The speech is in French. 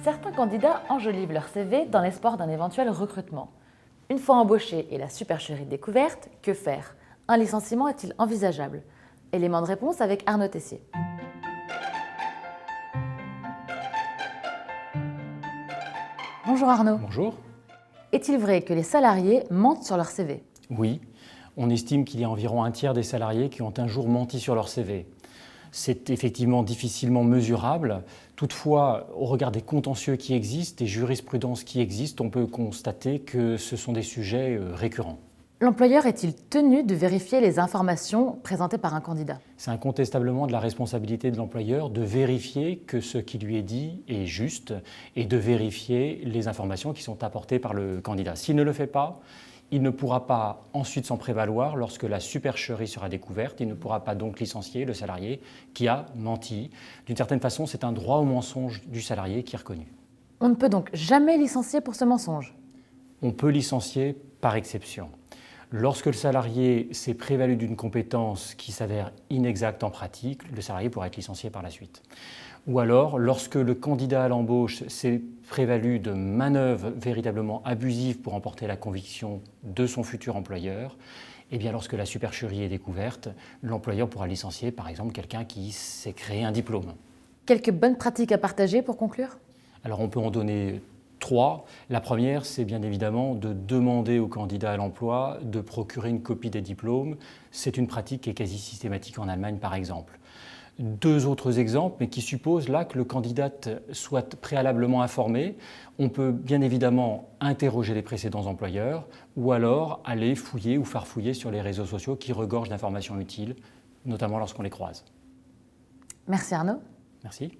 Certains candidats enjolivent leur CV dans l'espoir d'un éventuel recrutement. Une fois embauché et la supercherie découverte, que faire? Un licenciement est-il envisageable? Élément de réponse avec Arnaud Tessier. Bonjour Arnaud. Bonjour. Est-il vrai que les salariés mentent sur leur CV? Oui, on estime qu'il y a environ un tiers des salariés qui ont un jour menti sur leur CV. C'est effectivement difficilement mesurable. Toutefois, au regard des contentieux qui existent, des jurisprudences qui existent, on peut constater que ce sont des sujets récurrents. L'employeur est-il tenu de vérifier les informations présentées par un candidat? C'est incontestablement de la responsabilité de l'employeur de vérifier que ce qui lui est dit est juste et de vérifier les informations qui sont apportées par le candidat. S'il ne le fait pas, il ne pourra pas ensuite s'en prévaloir lorsque la supercherie sera découverte. Il ne pourra pas donc licencier le salarié qui a menti. D'une certaine façon, c'est un droit au mensonge du salarié qui est reconnu. On ne peut donc jamais licencier pour ce mensonge. On peut licencier par exception. Lorsque le salarié s'est prévalu d'une compétence qui s'avère inexacte en pratique, le salarié pourra être licencié par la suite. Ou alors, lorsque le candidat à l'embauche s'est prévalu de manœuvres véritablement abusives pour emporter la conviction de son futur employeur, eh bien, lorsque la supercherie est découverte, l'employeur pourra licencier par exemple quelqu'un qui s'est créé un diplôme. Quelques bonnes pratiques à partager pour conclure? Alors on peut en donner 3. La première, c'est bien évidemment de demander au candidat à l'emploi de procurer une copie des diplômes. C'est une pratique qui est quasi systématique en Allemagne, par exemple. 2 autres exemples, mais qui supposent là que le candidat soit préalablement informé. On peut bien évidemment interroger les précédents employeurs ou alors aller fouiller ou farfouiller sur les réseaux sociaux qui regorgent d'informations utiles, notamment lorsqu'on les croise. Merci Arnaud. Merci.